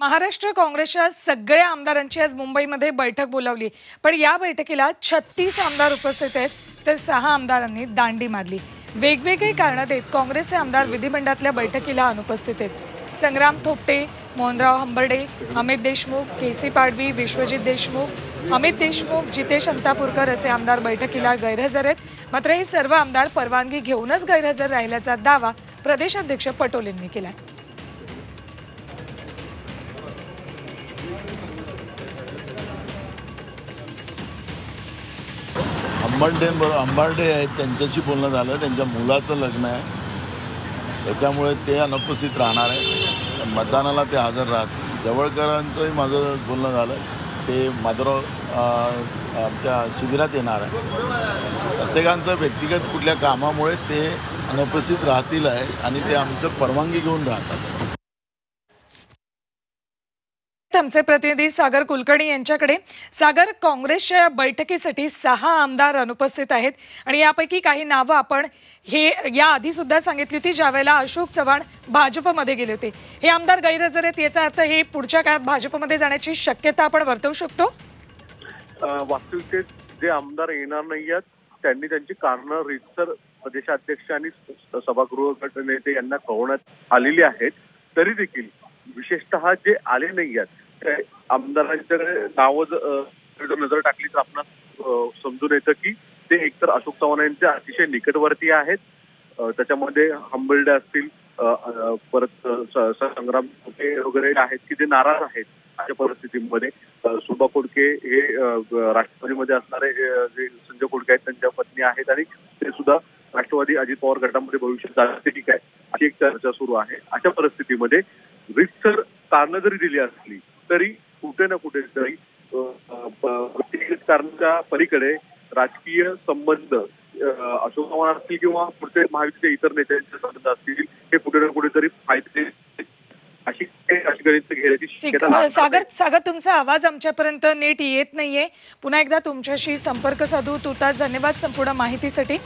महाराष्ट्र काँग्रेसच्या सगळ्या आमदारांची आज मुंबईमध्ये बैठक बोलावली, पण या बैठकीला 36 आमदार उपस्थित आहेत, तर 6 आमदारांनी दांडी मारली। वेगवेगळी कारणं देत काँग्रेसचे आमदार विधिमंडळातल्या बैठकीला अनुपस्थित आहेत। संग्राम थोपटे, मोहनराव हंबर्डे, अमित देशमुख, केसी पाडवी, विश्वजित देशमुख, अमित देशमुख, जितेश अंतापूरकर असे आमदार बैठकीला गैरहजर आहेत। मात्र हे सर्व आमदार परवानगी घेऊनच गैरहजर राहिल्याचा दावा प्रदेशाध्यक्ष पटोलेंनी केला। अंबार्डे आहेत, त्यांच्याशी बोलणं झालं, त्यांच्या मुलाचं लग्न आहे, त्याच्यामुळे ते अनुपस्थित राहणार आहे। मतदानाला ते हजर राहतील। जवळकरांचंही माझं बोलणं झालं, ते माधवराव आमच्या शिबिरात येणार आहे। प्रत्येकांचं व्यक्तिगत कुठल्या कामामुळे ते अनुपस्थित राहतील आहे आणि ते आमचं परवानगी घेऊन राहतात। आमचे प्रतिनिधी सागर कुलकर्णी यांच्याकडे। सागर, काँग्रेसच्या बैठकीसाठी 6 आमदार अनुपस्थित आहेत आणि यापैकी काही नावं आपण या आधी सुद्धा सांगितली होती, ज्यावेळेला अशोक चव्हाण भाजपमध्ये गेले होते। हे आमदार गैरहजर आहेत, याचा अर्थ हे पुढच्या काळात भाजपमध्ये जाण्याची शक्यता आपण वर्तवू शकतो। वास्तविकतेत जे आमदार येणार नाही आहेत त्यांनी त्यांची कारणं रीतसर प्रदेशाध्यक्ष आणि सभागृह गट नेते यांना कळवण्यात आलेली आहेत। तरी देखील विशेषतः जे आले नाही आहेत त्या आमदारांच्याकडे नावं नजर टाकली तर आपणास समजून येतं की ते एकतर अशोक चव्हाण यांच्या अतिशय निकटवर्तीय आहेत, त्याच्यामध्ये हंबर्डे असतील, परत संग्राम वगैरे आहेत की ते नाराज आहेत। अशा परिस्थितीमध्ये सुभा खोडके हे राष्ट्रवादीमध्ये असणारे जे संजय खोडके आहेत त्यांच्या पत्नी आहेत आणि ते सुद्धा राष्ट्रवादी अजित पवार गटामध्ये भविष्यात जाण्याची ठीक आहे अशी एक चर्चा सुरू आहे। अशा परिस्थितीमध्ये रीतसर कारणं जरी दिली असली तरी कुठे ना कुठेतरी व्यक्तिगत कारणाच्या पलीकडे राजकीय संबंध अशोक चव्हाण असतील किंवा पुढचे महायुतीचे इतर नेत्यांचे संबंध असतील हे कुठे ना कुठेतरी फायदे अशी गणित घेण्याची शक्यता। सागर, तुमचा आवाज आमच्यापर्यंत नीट येत नाहीये। पुन्हा एकदा तुमच्याशी संपर्क साधू। तुर्तास धन्यवाद संपूर्ण माहितीसाठी।